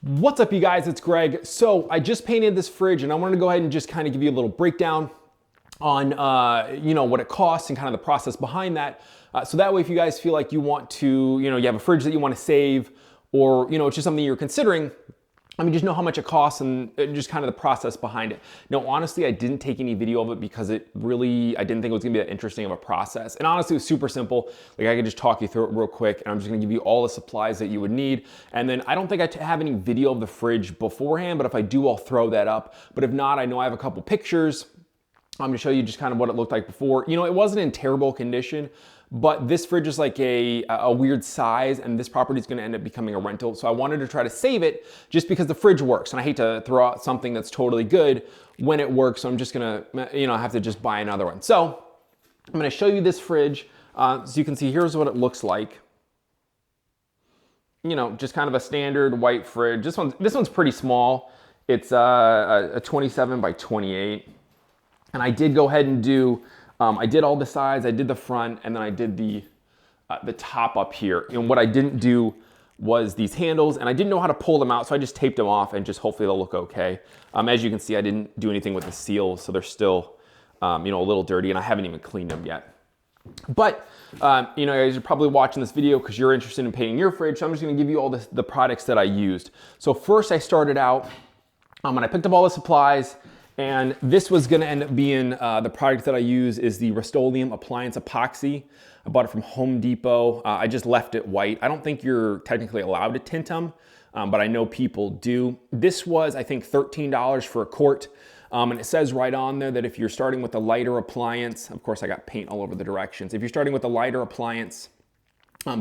What's up, you guys? It's Greg. So I just painted this fridge and I wanted to go ahead and just kind of give you a little breakdown on what it costs and kind of the process behind that. So that way, if you guys feel like you want to, you have a fridge that you want to save, or it's just something you're considering, just know how much it costs and just kind of the process behind it. Now, honestly, I didn't take any video of it because I didn't think it was gonna be that interesting of a process. And honestly, it was super simple. Like, I could just talk you through it real quick, and I'm just gonna give you all the supplies that you would need. And then I don't think I have any video of the fridge beforehand, but if I do, I'll throw that up. But if not, I know I have a couple pictures. I'm gonna show you just kind of what it looked like before. It wasn't in terrible condition, but this fridge is like a weird size, and this property is gonna end up becoming a rental. So I wanted to try to save it just because the fridge works. And I hate to throw out something that's totally good when it works. So I'm just gonna, have to just buy another one. So I'm gonna show you this fridge. So you can see, here's what it looks like. Just kind of a standard white fridge. This one's pretty small. It's a 27 by 28. And I did go ahead and do, I did all the sides, I did the front, and then I did the top up here. And what I didn't do was these handles, and I didn't know how to pull them out, so I just taped them off and just hopefully they'll look okay. As you can see, I didn't do anything with the seals, so they're still, a little dirty, and I haven't even cleaned them yet. But, you guys are probably watching this video because you're interested in painting your fridge, so I'm just gonna give you all the products that I used. So first I started out, and I picked up all the supplies, and this was gonna end up being, the product that I use is the Rustoleum Appliance Epoxy. I bought it from Home Depot. I just left it white. I don't think you're technically allowed to tint them, but I know people do. This was, I think, $13 for a quart. And it says right on there that if you're starting with a lighter appliance, of course I got paint all over the directions. If you're starting with a lighter appliance,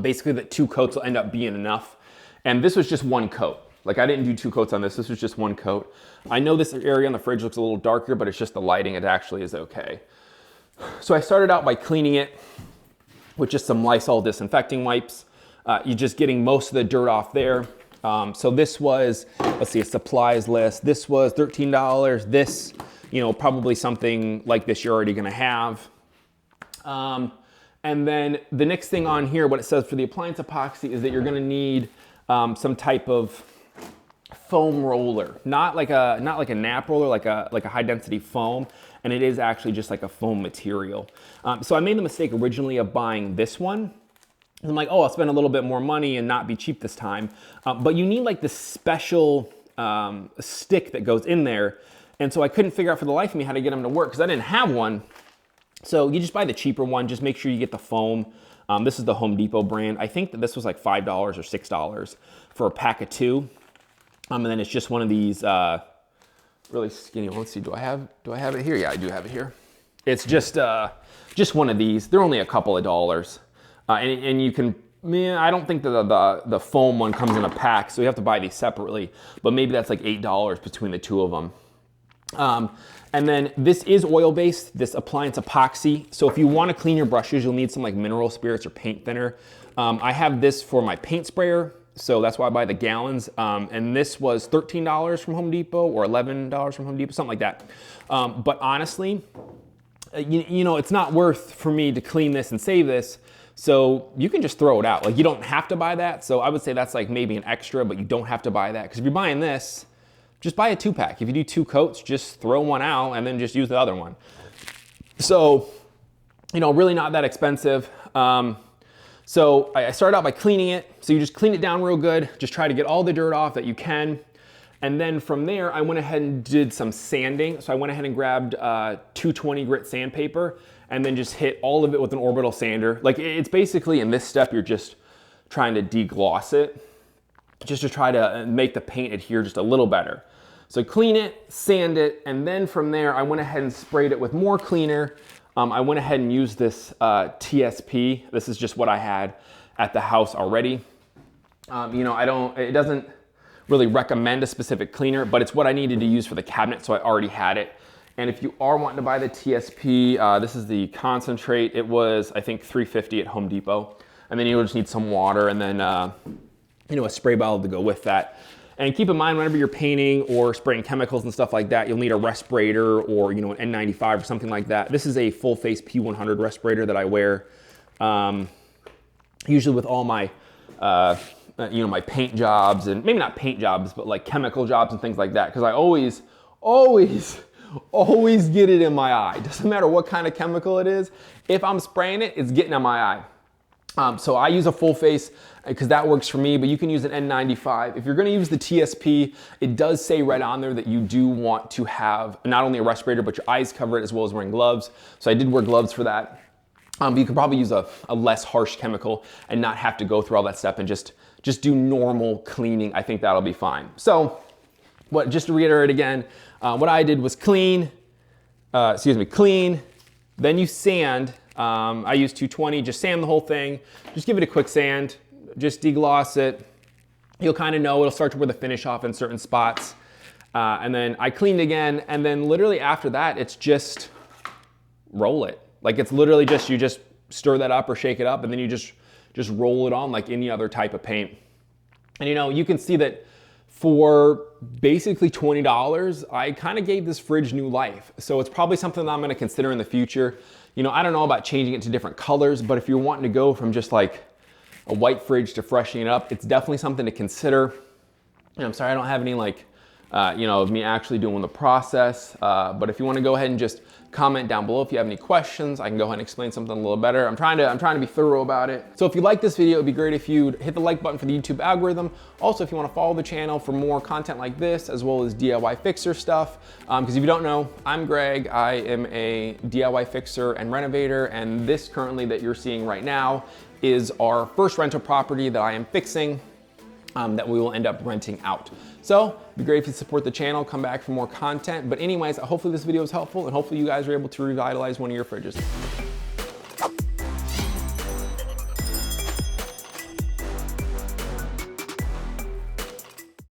basically that 2 coats will end up being enough. And this was just 1 coat. Like, I didn't do 2 coats on this. This was just 1 coat. I know this area on the fridge looks a little darker, but it's just the lighting. It actually is okay. So I started out by cleaning it with just some Lysol disinfecting wipes. You're just getting most of the dirt off there. So this was, let's see, a supplies list. This was $13. This, probably something like this you're already gonna have. And then the next thing on here, what it says for the appliance epoxy is that you're gonna need some type of foam roller, not like a nap roller, like a high density foam, and it is actually just like a foam material. So I made the mistake originally of buying this one. I'm like, oh, I'll spend a little bit more money and not be cheap this time. But you need like this special stick that goes in there, and so I couldn't figure out for the life of me how to get them to work because I didn't have one. So you just buy the cheaper one. Just make sure you get the foam. This is the Home Depot brand. I think that this was like $5 or $6 for a pack of 2. And then it's just one of these really skinny. Let's see, do I have it here? Yeah, I do have it here. It's just one of these. They're only a couple of dollars, and you can. I don't think that the foam one comes in a pack, so you have to buy these separately. But maybe that's like $8 between the 2 of them. And then this is oil-based, this appliance epoxy. So if you want to clean your brushes, you'll need some like mineral spirits or paint thinner. I have this for my paint sprayer. So that's why I buy the gallons. And this was $13 from Home Depot or $11 from Home Depot, something like that. But honestly, it's not worth for me to clean this and save this. So you can just throw it out. Like, you don't have to buy that. So I would say that's like maybe an extra, but you don't have to buy that. Because if you're buying this, just buy a 2-pack. If you do 2 coats, just throw one out and then just use the other one. So, really not that expensive. So I started out by cleaning it. So you just clean it down real good. Just try to get all the dirt off that you can. And then from there, I went ahead and did some sanding. So I went ahead and grabbed 220 grit sandpaper and then just hit all of it with an orbital sander. Like, it's basically, in this step, you're just trying to degloss it, just to try to make the paint adhere just a little better. So clean it, sand it, and then from there, I went ahead and sprayed it with more cleaner. I went ahead and used this TSP. This is just what I had at the house already. It doesn't really recommend a specific cleaner, but it's what I needed to use for the cabinet, so I already had it. And if you are wanting to buy the TSP, this is the concentrate. It was, I think, $3.50 at Home Depot. And then you'll just need some water and then, a spray bottle to go with that. And keep in mind, whenever you're painting or spraying chemicals and stuff like that, you'll need a respirator or, an N95 or something like that. This is a full face P100 respirator that I wear usually with all my you know, my paint jobs, and maybe not paint jobs, but like chemical jobs and things like that. Cause I always get it in my eye. Doesn't matter what kind of chemical it is. If I'm spraying it, it's getting in my eye. So I use a full face because that works for me, but you can use an N95. If you're gonna use the TSP, it does say right on there that you do want to have not only a respirator, but your eyes covered as well as wearing gloves. So I did wear gloves for that. But you could probably use a less harsh chemical and not have to go through all that step and just do normal cleaning. I think that'll be fine. So just to reiterate again, what I did was clean, then you sand. I use 220, just sand the whole thing. Just give it a quick sand, just degloss it. You'll kind of know, it'll start to wear the finish off in certain spots. And then I cleaned again, and then literally after that, it's just roll it. Like it's literally just, you just stir that up or shake it up, and then you just roll it on like any other type of paint. And you know, you can see that for basically $20, I kind of gave this fridge new life. So it's probably something that I'm gonna consider in the future. You know, I don't know about changing it to different colors, but if you're wanting to go from just like a white fridge to freshening it up, it's definitely something to consider. And I'm sorry I don't have any like, you know, of me actually doing the process. But if you want to go ahead and just comment down below if you have any questions, I can go ahead and explain something a little better. I'm trying to be thorough about it. So if you like this video, it'd be great if you'd hit the like button for the YouTube algorithm. Also, if you want to follow the channel for more content like this, as well as DIY fixer stuff. Because if you don't know, I'm Greg. I am a DIY fixer and renovator, and this currently that you're seeing right now is our first rental property that I am fixing. That we will end up renting out. So it'd be great if you support the channel, come back for more content. But anyways, hopefully this video was helpful, and hopefully you guys are able to revitalize one of your fridges.